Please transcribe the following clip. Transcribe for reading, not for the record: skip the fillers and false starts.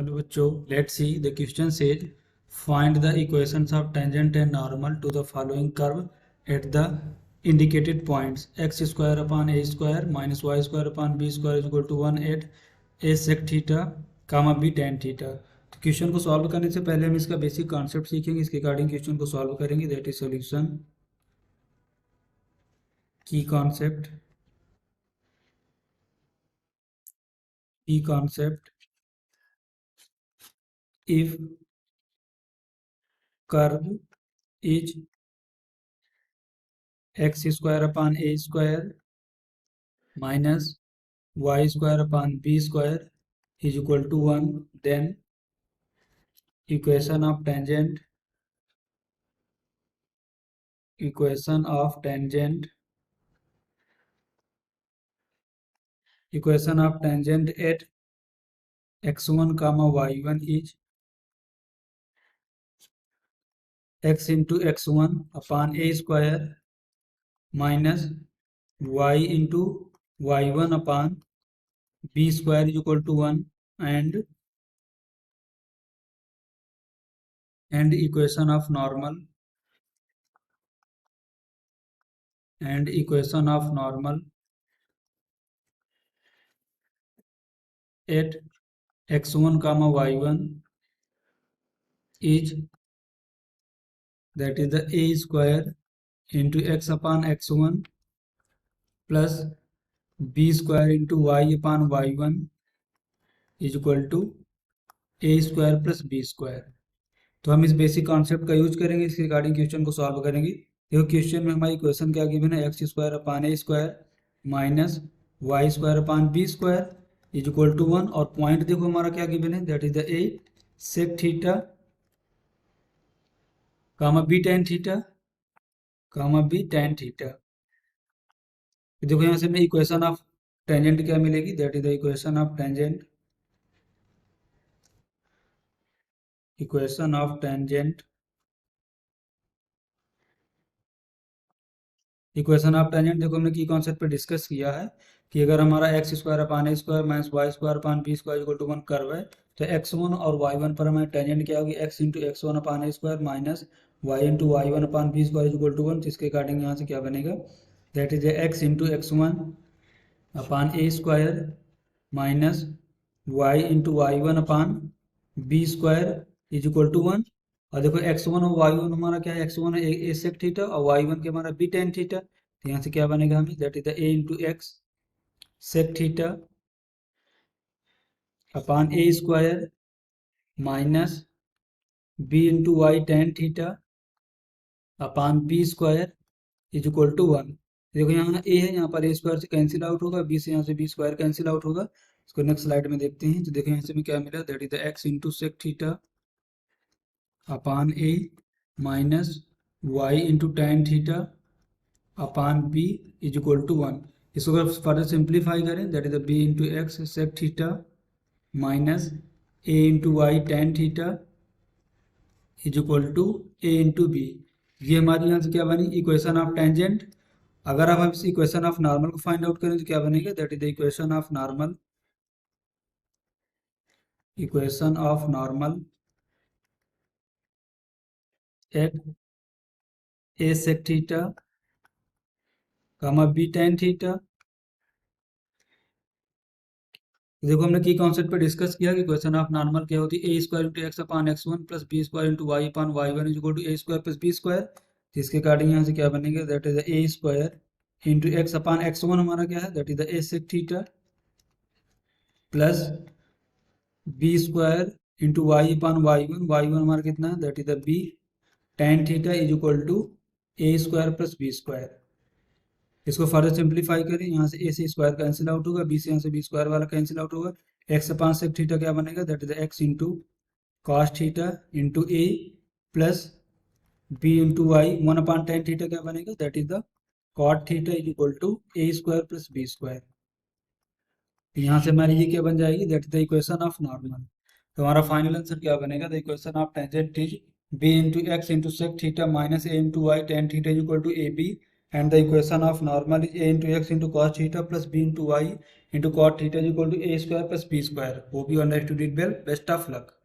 Hello बच्चों, let's see the question says find the equations of tangent and normal to the following curve at the indicated points x square upon a square minus y square upon b square is equal to 1 at a sec theta comma b tan theta। तो question को solve करने से पहले हम इसका basic concept सीखेंगे, इसके according question को सॉल्व करेंगे। दैट इज सॉल्यूशन की concept if curve is x square upon a square minus y square upon b square is equal to 1, then equation of tangent at x1 comma y1 is x into x1 upon a square minus y into y1 upon b square is equal to 1, and equation of normal at x1 comma y1 is, that is the a square into x upon x1 plus b square into y upon y1 is equal to a square plus b square। तो हम इस basic concept का use करेंगे, इसके regarding question को solve करेंगे। देखो question में हमारी इक्वेशन क्या गिवन है, x square upon a square minus y square upon b square is equal to 1, और पॉइंट देखो हमारा क्या गिवन है, that is the A sec theta comma b tan theta देखो यहाँ से हमें इक्वेशन ऑफ टेंजेंट क्या मिलेगी, that is the equation of tangent देखो हमने की कॉन्सेप्ट पे डिस्कस किया है कि अगर हमारा x square upon a square minus y square upon b square equal to 1 curve है, तो x1 और y1 पर हमारे टेंजेंट क्या होगी, x into x one upon a square minus y into y one upon b square equal to 1, जिसके according यहाँ से क्या बनेगा, that is x into x one upon a square minus y into y one upon b square is equal to 1। और देखो x1 और y1 हमारा क्या है, x1 है ए सेक थीटा और y1 के हमारा बी टेन थीटा। तो यहाँ से क्या बनेगा हमें, that is the a into x sec theta upon a square minus b into y tan theta upon b square is equal to 1। देखो यहाँ ए है, यहाँ पर ए स्क्वायर से कैंसिल आउट होगा, बी से यहाँ से बी स्क्वायर कैंसिल आउट होगा। इसको नेक्स्ट स्लाइड में देखते हैं। तो देखो यहाँ से हमें क्या मिला, that is the x into sec theta upon a minus y into tan theta upon b is equal to 1। इसको अगर फर्दर सिंप्लीफाई करें, that is the b into x sec theta minus a into y tan theta is equal to a into b. ये हमारे यहाँ से क्या बनी, equation of tangent. अगर हम इस इक्वेशन ऑफ नॉर्मल को फाइंड आउट करें तो क्या बनेगा, that is the equation of normal at a sec theta comma b tan theta. देखो हमने की कॉन्सेप्ट पे डिस्कस किया कि इक्वेशन ऑफ नॉर्मल क्या होती है, A square into X upon X one plus B square into Y upon Y one is equal to A square plus B square. जिसके अकॉर्डिंग यहाँ से क्या बनेगा, that is the A square into X upon X one हमारा क्या है, that is the A sec theta plus B square into Y upon Y one हमारा कितना है, that is the B tan theta is equal to A square plus B square. इसको further simplify करें, यहाँ से ए से square cancel out होगा, b से यहाँ से बी स्क्वायर वाला कैंसिल आउट होगा। एक्स अपान सेक थीटा क्या बनेगा, that is x into cos theta into a plus b into y one upon tan theta क्या बनेगा, that is the cot theta is equal to A square plus B square. यहाँ से हमारी ये क्या बन जाएगी, that is the equation of normal. तो हमारा फाइनल आंसर क्या बनेगा, the equation of tangent is b into x into sec theta minus a into y tan theta is equal to a b and the equation of normal is a into x into cos theta plus b into y into cot theta is equal to a square plus b square. Hope you understood it well. Best of luck.